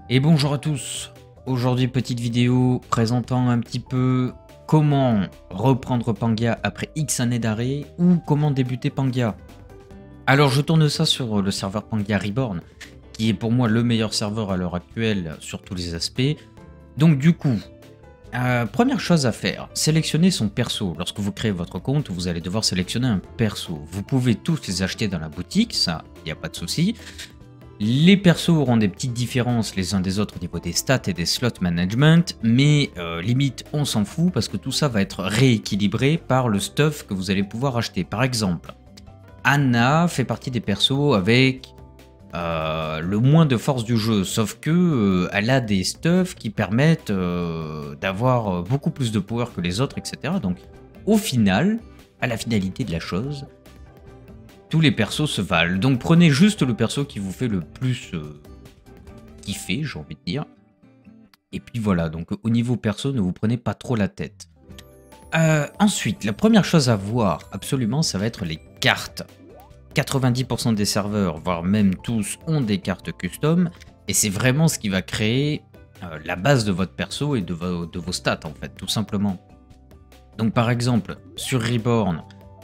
Et bonjour à tous. Aujourd'hui, petite vidéo présentant un petit peu comment reprendre Pangia après X années d'arrêt ou comment débuter Pangia. Alors je tourne ça sur le serveur Pangia Reborn, qui est pour moi le meilleur serveur à l'heure actuelle sur tous les aspects. Donc du coup, première chose à faire, sélectionner son perso. Lorsque vous créez votre compte, vous allez devoir sélectionner un perso. Vous pouvez tous les acheter dans la boutique, ça, il n'y a pas de souci. Les persos auront des petites différences les uns des autres au niveau des stats et des slot management, mais limite on s'en fout parce que tout ça va être rééquilibré par le stuff que vous allez pouvoir acheter. Par exemple, Anna fait partie des persos avec le moins de force du jeu, sauf que elle a des stuffs qui permettent d'avoir beaucoup plus de power que les autres, etc. Donc au final, à la finalité de la chose, tous les persos se valent, donc prenez juste le perso qui vous fait le plus kiffer, j'ai envie de dire. Et puis voilà, donc au niveau perso, ne vous prenez pas trop la tête. Ensuite, la première chose à voir, absolument, ça va être les cartes. 90% des serveurs, voire même tous, ont des cartes custom, et c'est vraiment ce qui va créer la base de votre perso et de vos stats, en fait, tout simplement. Donc par exemple, sur Reborn,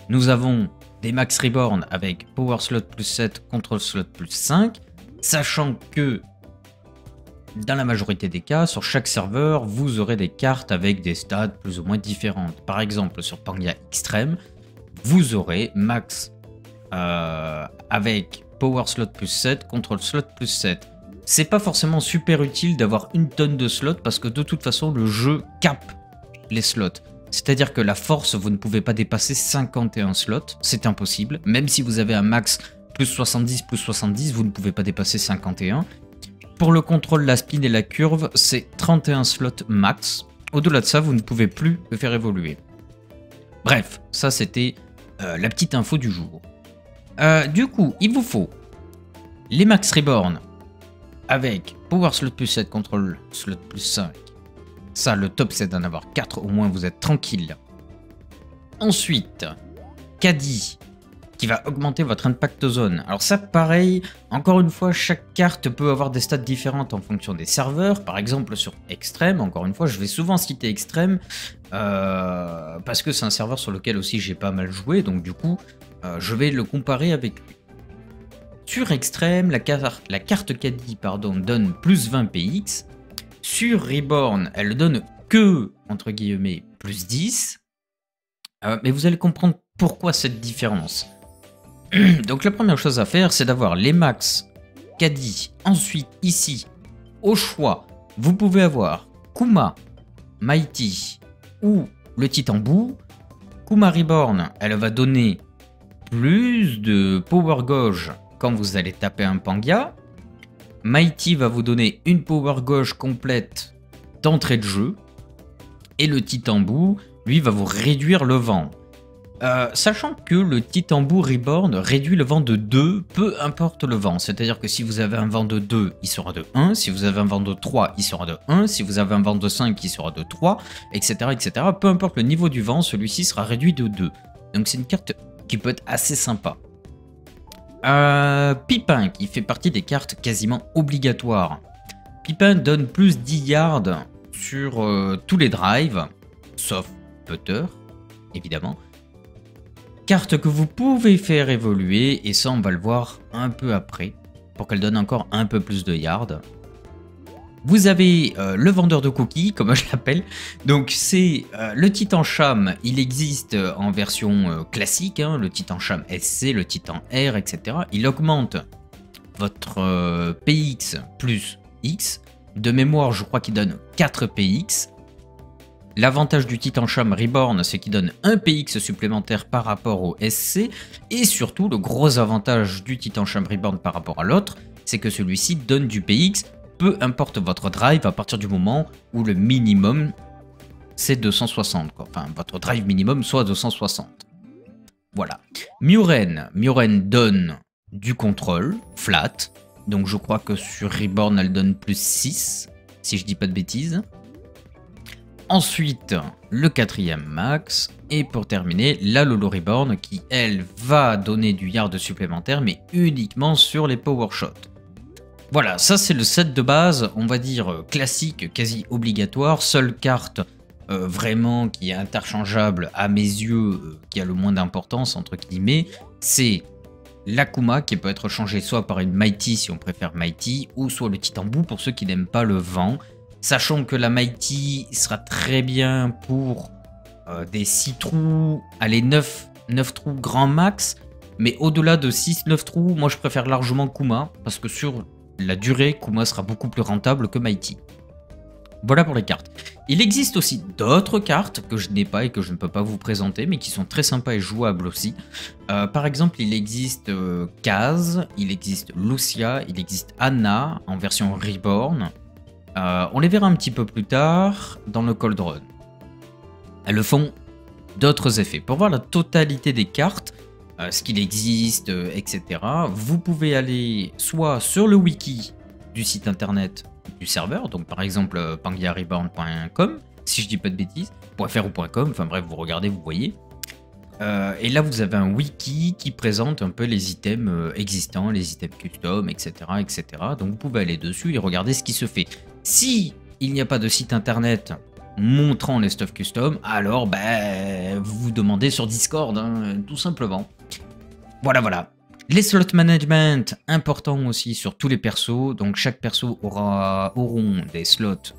nous avons des Max Reborn avec Power Slot plus 7, Control Slot plus 5, sachant que dans la majorité des cas, sur chaque serveur, vous aurez des cartes avec des stats plus ou moins différentes. Par exemple, sur Pangia Extreme, vous aurez Max avec Power Slot plus 7, Control Slot plus 7. C'est pas forcément super utile d'avoir une tonne de slots parce que de toute façon, le jeu capte les slots. C'est-à-dire que la force, vous ne pouvez pas dépasser 51 slots, c'est impossible. Même si vous avez un max plus 70, vous ne pouvez pas dépasser 51. Pour le contrôle, la spin et la curve, c'est 31 slots max. Au-delà de ça, vous ne pouvez plus le faire évoluer. Bref, ça c'était la petite info du jour. Du coup, il vous faut les Max Reborn avec Power Slot plus 7, Control Slot plus 5. Ça, le top, c'est d'en avoir 4, au moins vous êtes tranquille. Ensuite, Caddy, qui va augmenter votre impact zone. Alors ça, pareil, encore une fois, chaque carte peut avoir des stats différentes en fonction des serveurs. Par exemple, sur Extreme, encore une fois, je vais souvent citer Extreme, parce que c'est un serveur sur lequel aussi j'ai pas mal joué, donc du coup, je vais le comparer avec lui. Sur Extreme, la carte Caddy, pardon, donne plus 20 PX. Sur Reborn, elle donne que, entre guillemets, plus 10. Mais vous allez comprendre pourquoi cette différence. Donc la première chose à faire, c'est d'avoir les max Caddy. Ensuite, ici, au choix, vous pouvez avoir Kuma, Mighty ou le Titanbou. Kuma Reborn, elle va donner plus de power gauge quand vous allez taper un Pangia. Mighty va vous donner une power gauge complète d'entrée de jeu. Et le Titanbou, lui, va vous réduire le vent. Sachant que le Titanbou Reborn réduit le vent de 2, peu importe le vent. C'est-à-dire que si vous avez un vent de 2, il sera de 1. Si vous avez un vent de 3, il sera de 1. Si vous avez un vent de 5, il sera de 3, etc. etc. Peu importe le niveau du vent, celui-ci sera réduit de 2. Donc c'est une carte qui peut être assez sympa. Pipin, qui fait partie des cartes quasiment obligatoires. Pipin donne plus 10 yards sur tous les drives, sauf putter, évidemment. Carte que vous pouvez faire évoluer, et ça on va le voir un peu après, pour qu'elle donne encore un peu plus de yards. Vous avez le vendeur de cookies, comme je l'appelle. Donc c'est le Titan Cham, il existe en version classique, hein, le Titan Cham SC, le Titan R, etc. Il augmente votre PX plus X. De mémoire, je crois qu'il donne 4 PX. L'avantage du Titan Cham Reborn, c'est qu'il donne un PX supplémentaire par rapport au SC. Et surtout, le gros avantage du Titan Cham Reborn par rapport à l'autre, c'est que celui-ci donne du PX peu importe votre drive à partir du moment où le minimum c'est 260, quoi. Enfin votre drive minimum soit 260. Voilà. Muren donne du contrôle flat, donc je crois que sur Reborn elle donne plus 6 si je dis pas de bêtises. Ensuite le quatrième max, et pour terminer la Lolo Reborn qui elle va donner du yard supplémentaire mais uniquement sur les power shots. Voilà, ça c'est le set de base, on va dire classique, quasi obligatoire. Seule carte vraiment qui est interchangeable à mes yeux, qui a le moins d'importance entre guillemets, c'est l'Akuma qui peut être changé soit par une Mighty si on préfère Mighty, ou soit le Titanbou pour ceux qui n'aiment pas le vent. Sachant que la Mighty sera très bien pour des 6 trous, allez 9 trous grand max, mais au-delà de 6-9 trous, moi je préfère largement Kuma, parce que sur la durée, Kuma sera beaucoup plus rentable que Mighty. Voilà pour les cartes. Il existe aussi d'autres cartes que je n'ai pas et que je ne peux pas vous présenter, mais qui sont très sympas et jouables aussi. Par exemple, il existe Kaz, il existe Lucia, il existe Anna en version Reborn. On les verra un petit peu plus tard dans le Cold Run. Elles font d'autres effets. Pour voir la totalité des cartes, ce qu'il existe, etc., vous pouvez aller soit sur le wiki du site internet du serveur, donc par exemple pangiareborn.com, si je dis pas de bêtises, .fr ou .com, enfin bref, vous regardez, vous voyez. Et là, vous avez un wiki qui présente un peu les items existants, les items custom, etc., etc. Donc vous pouvez aller dessus et regarder ce qui se fait. Si il n'y a pas de site internet montrant les stuff custom, alors vous vous demandez sur Discord, hein, tout simplement. Voilà. Les slot management, important aussi sur tous les persos. Donc chaque perso auront des slots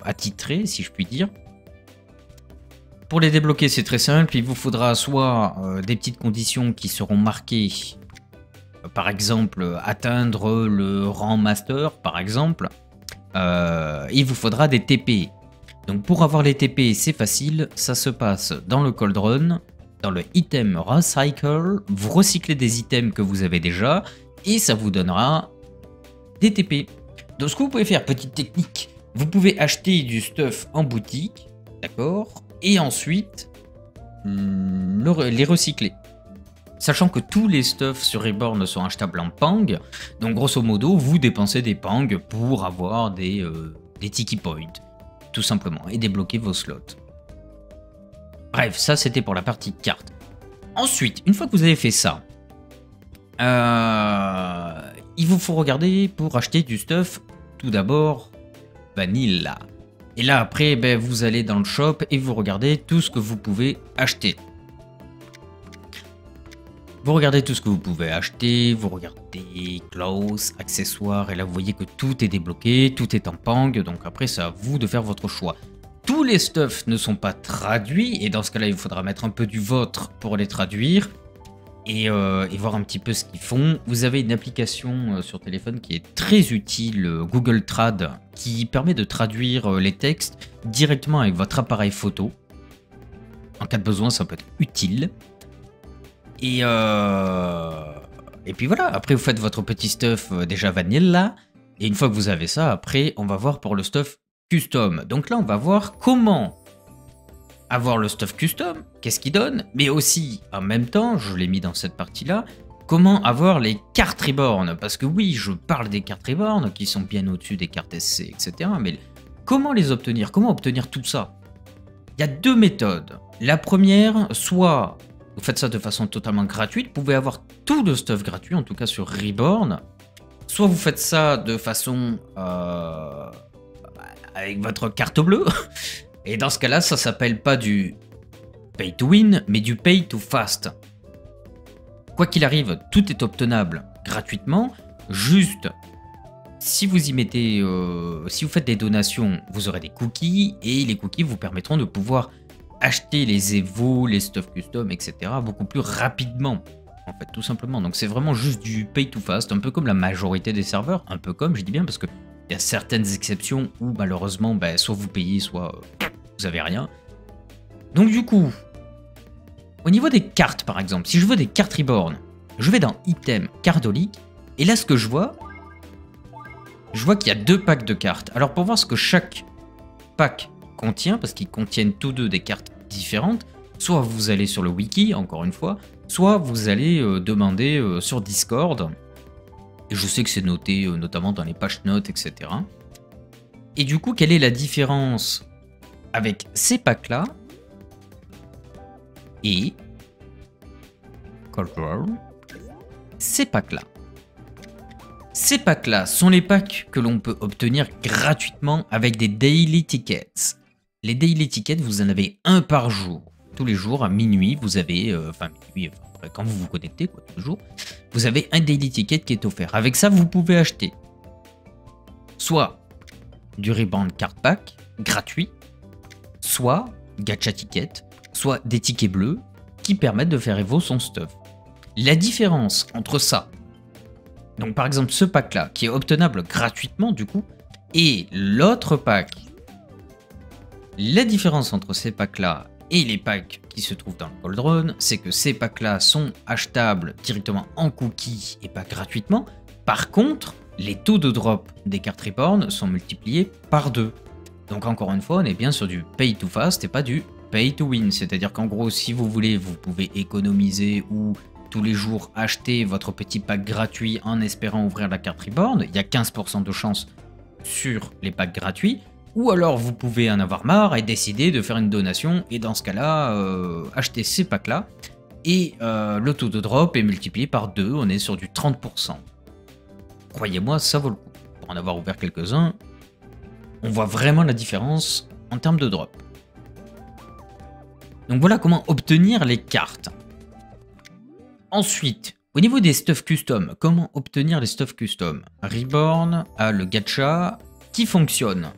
attitrés, si je puis dire. Pour les débloquer, c'est très simple. Il vous faudra soit des petites conditions qui seront marquées. Par exemple, atteindre le rang master, par exemple. Il vous faudra des TP. Donc pour avoir les TP, c'est facile. Ça se passe dans le Cold Run. Dans le item recycle, vous recyclez des items que vous avez déjà et ça vous donnera des TP. Donc ce que vous pouvez faire, petite technique, vous pouvez acheter du stuff en boutique, d'accord, et ensuite les recycler. Sachant que tous les stuffs sur Reborn sont achetables en Pang, donc grosso modo, vous dépensez des Pang pour avoir des Tiki Points, tout simplement, et débloquer vos slots. Bref, ça c'était pour la partie carte. Ensuite, une fois que vous avez fait ça, il vous faut regarder pour acheter du stuff, tout d'abord, Vanilla. Et là après, vous allez dans le shop et vous regardez tout ce que vous pouvez acheter. Vous regardez tout ce que vous pouvez acheter, vous regardez clothes, accessoires, et là vous voyez que tout est débloqué, tout est en Pang, donc après c'est à vous de faire votre choix. Tous les stuffs ne sont pas traduits, et dans ce cas-là, il faudra mettre un peu du vôtre pour les traduire, et voir un petit peu ce qu'ils font. Vous avez une application sur téléphone qui est très utile, Google Trad, qui permet de traduire les textes directement avec votre appareil photo. En cas de besoin, ça peut être utile. Et puis voilà, après vous faites votre petit stuff déjà vanilla, et une fois que vous avez ça, après on va voir pour le stuff custom. Donc là on va voir comment avoir le stuff custom, qu'est-ce qu'il donne, mais aussi en même temps, je l'ai mis dans cette partie-là, comment avoir les cartes Reborn. Parce que oui, je parle des cartes Reborn qui sont bien au-dessus des cartes SC, etc. Mais comment les obtenir? Comment obtenir tout ça? Il y a deux méthodes. La première, soit vous faites ça de façon totalement gratuite, vous pouvez avoir tout le stuff gratuit, en tout cas sur Reborn. Soit vous faites ça de façon avec votre carte bleue, et dans ce cas-là, ça s'appelle pas du pay to win, mais du pay to fast. Quoi qu'il arrive, tout est obtenable gratuitement, juste si vous y mettez, si vous faites des donations, vous aurez des cookies, et les cookies vous permettront de pouvoir acheter les Evo, les stuff custom, etc. beaucoup plus rapidement, en fait, tout simplement. Donc c'est vraiment juste du pay to fast, un peu comme la majorité des serveurs, un peu comme, je dis bien, parce que il y a certaines exceptions où malheureusement, soit vous payez, soit vous avez rien. Donc du coup, au niveau des cartes par exemple, si je veux des cartes Reborn, je vais dans Item, Cardolique, et là ce que je vois qu'il y a deux packs de cartes. Alors pour voir ce que chaque pack contient, parce qu'ils contiennent tous deux des cartes différentes, soit vous allez sur le wiki, encore une fois, soit vous allez demander sur Discord. Et je sais que c'est noté notamment dans les patch notes, etc. Et du coup, quelle est la différence avec ces packs-là et ces packs-là? Ces packs-là sont les packs que l'on peut obtenir gratuitement avec des daily tickets. Les daily tickets, vous en avez un par jour. Tous les jours, à minuit, vous avez... quand vous vous connectez, quoi, tous les jours, vous avez un daily ticket qui est offert. Avec ça, vous pouvez acheter soit du Reborn Card Pack gratuit, soit gacha ticket, soit des tickets bleus qui permettent de faire évo son stuff. La différence entre ça, donc par exemple ce pack là, qui est obtenable gratuitement du coup, et l'autre pack, la différence entre ces packs là et les packs qui se trouvent dans le Cauldron, c'est que ces packs là sont achetables directement en cookies et pas gratuitement. Par contre, les taux de drop des cartes Reborn sont multipliés par 2. Donc encore une fois, on est bien sur du pay to fast et pas du pay to win. C'est-à-dire qu'en gros, si vous voulez, vous pouvez économiser ou tous les jours acheter votre petit pack gratuit en espérant ouvrir la carte Reborn. Il y a 15% de chance sur les packs gratuits. Ou alors vous pouvez en avoir marre et décider de faire une donation. Et dans ce cas-là, acheter ces packs-là. Et le taux de drop est multiplié par 2. On est sur du 30%. Croyez-moi, ça vaut le coup. Pour en avoir ouvert quelques-uns, on voit vraiment la différence en termes de drop. Donc voilà comment obtenir les cartes. Ensuite, au niveau des stuff custom, comment obtenir les stuff custom? Reborn a le gacha qui fonctionne.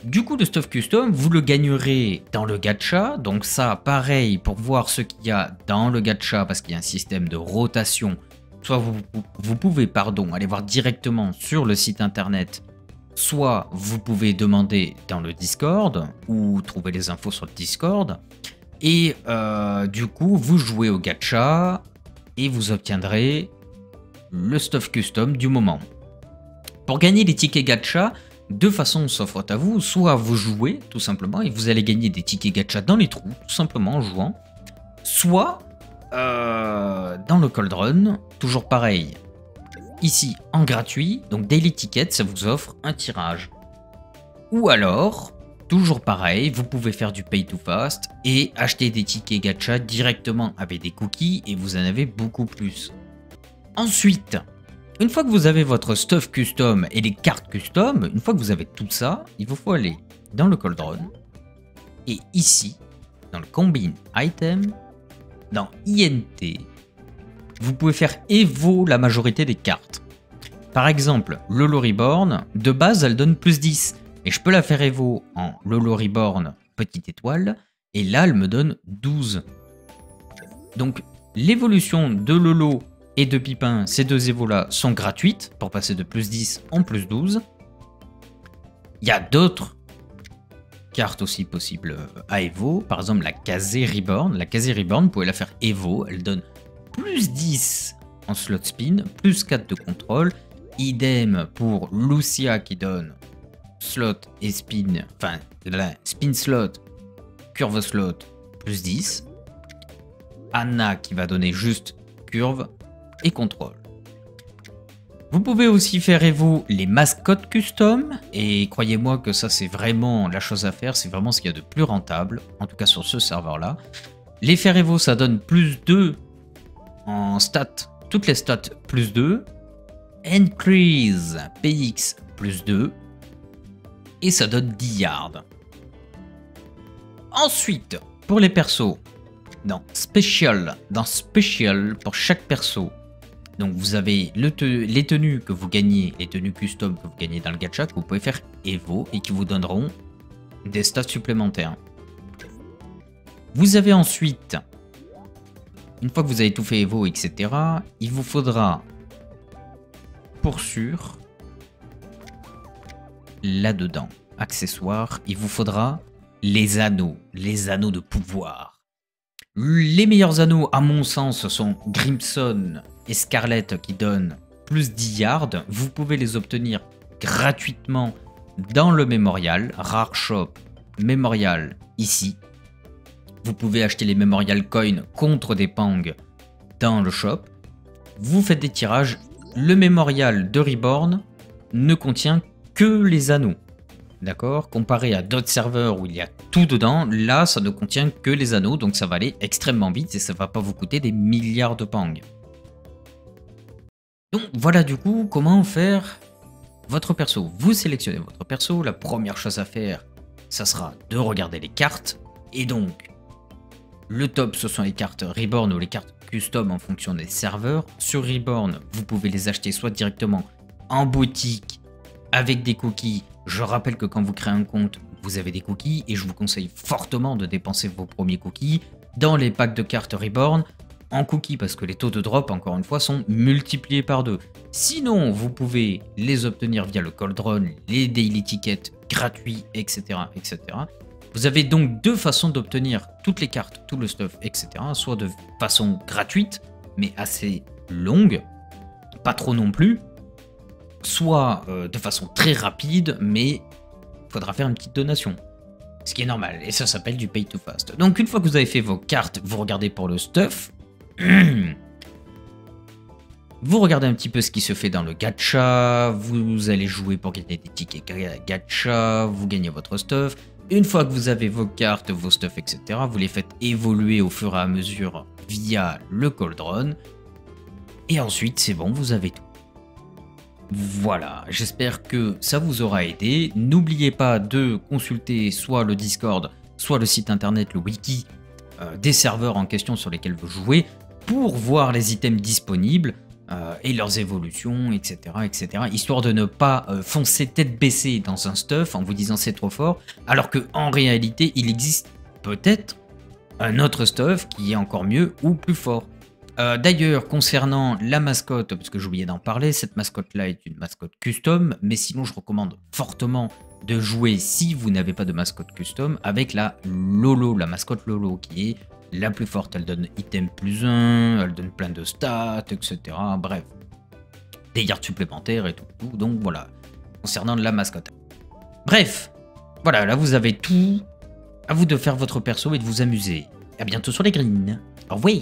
Du coup, le stuff custom, vous le gagnerez dans le gacha. Donc ça, pareil, pour voir ce qu'il y a dans le gacha, parce qu'il y a un système de rotation. Soit vous pouvez aller voir directement sur le site internet, soit vous pouvez demander dans le Discord, ou trouver les infos sur le Discord. Et du coup, vous jouez au gacha, et vous obtiendrez le stuff custom du moment. Pour gagner les tickets gacha, deux façons s'offrent à vous. Soit vous jouez, tout simplement, et vous allez gagner des tickets gacha dans les trous, tout simplement en jouant. Soit... dans le Cauldron, toujours pareil, ici en gratuit, donc Daily Ticket, ça vous offre un tirage. Ou alors, toujours pareil, vous pouvez faire du Pay to Fast et acheter des tickets gacha directement avec des cookies et vous en avez beaucoup plus. Ensuite, une fois que vous avez votre stuff custom et les cartes custom, une fois que vous avez tout ça, il vous faut aller dans le Cauldron et ici, dans le Combine Item, dans INT, vous pouvez faire évo la majorité des cartes. Par exemple, Lolo Reborn, de base, elle donne plus 10. Et je peux la faire évo en Lolo Reborn petite étoile. Et là, elle me donne 12. Donc, l'évolution de Lolo et de Pipin, ces deux évos-là, sont gratuites pour passer de plus 10 en plus 12. Il y a d'autres cartes aussi possibles à Evo, par exemple la Kazé Reborn. La Kazé Reborn, vous pouvez la faire Evo, elle donne plus 10 en slot spin, plus 4 de contrôle. Idem pour Lucia qui donne slot et spin, enfin spin slot, curve slot, plus 10. Anna qui va donner juste curve et contrôle. Vous pouvez aussi faire Evo les mascottes custom, et croyez-moi que ça c'est vraiment la chose à faire, c'est vraiment ce qu'il y a de plus rentable, en tout cas sur ce serveur-là. Les faire Evo, ça donne plus 2 en stats, toutes les stats plus 2, Increase PX plus 2, et ça donne 10 yards. Ensuite, pour les persos, dans Special, pour chaque perso, donc vous avez les tenues que vous gagnez, les tenues custom que vous gagnez dans le gacha, que vous pouvez faire Evo et qui vous donneront des stats supplémentaires. Vous avez ensuite, une fois que vous avez tout fait Evo, etc., il vous faudra, pour sûr, là-dedans, accessoires, il vous faudra les anneaux de pouvoir. Les meilleurs anneaux, à mon sens, sont Grimson et Scarlet qui donnent plus 10 yards. Vous pouvez les obtenir gratuitement dans le Memorial, Rare Shop, Memorial, ici. Vous pouvez acheter les Memorial Coins contre des Pang dans le shop. Vous faites des tirages. Le Memorial de Reborn ne contient que les anneaux. D'accord? Comparé à d'autres serveurs où il y a tout dedans, là ça ne contient que les anneaux, donc ça va aller extrêmement vite et ça va pas vous coûter des milliards de Pang. Donc voilà du coup comment faire votre perso. Vous sélectionnez votre perso, la première chose à faire, ça sera de regarder les cartes. Et donc, le top, ce sont les cartes Reborn ou les cartes custom en fonction des serveurs. Sur Reborn, vous pouvez les acheter soit directement en boutique avec des cookies. Je rappelle que quand vous créez un compte, vous avez des cookies et je vous conseille fortement de dépenser vos premiers cookies dans les packs de cartes Reborn en cookies parce que les taux de drop, encore une fois, sont multipliés par 2. Sinon, vous pouvez les obtenir via le Cold Run, les daily tickets gratuits, etc., etc. Vous avez donc deux façons d'obtenir toutes les cartes, tout le stuff, etc. Soit de façon gratuite, mais assez longue, pas trop non plus, soit de façon très rapide, mais il faudra faire une petite donation. Ce qui est normal, et ça s'appelle du pay to fast. Donc une fois que vous avez fait vos cartes, vous regardez pour le stuff. Vous regardez un petit peu ce qui se fait dans le gacha, vous allez jouer pour gagner des tickets gacha, vous gagnez votre stuff. Une fois que vous avez vos cartes, vos stuff, etc., vous les faites évoluer au fur et à mesure via le Cold Run. Et ensuite, c'est bon, vous avez tout. Voilà, j'espère que ça vous aura aidé. N'oubliez pas de consulter soit le Discord, soit le site internet, le wiki des serveurs en question sur lesquels vous jouez pour voir les items disponibles et leurs évolutions, etc., etc. Histoire de ne pas foncer tête baissée dans un stuff en vous disant c'est trop fort, alors que en réalité, il existe peut-être un autre stuff qui est encore mieux ou plus fort. D'ailleurs, concernant la mascotte, parce que j'ai oublié d'en parler, cette mascotte-là est une mascotte custom, mais sinon je recommande fortement de jouer, si vous n'avez pas de mascotte custom, avec la Lolo, la mascotte Lolo, qui est la plus forte. Elle donne item plus 1, elle donne plein de stats, etc. Bref, des gardes supplémentaires et tout. Donc voilà, concernant la mascotte. Bref, voilà, là vous avez tout. À vous de faire votre perso et de vous amuser. À bientôt sur les greens. Au revoir.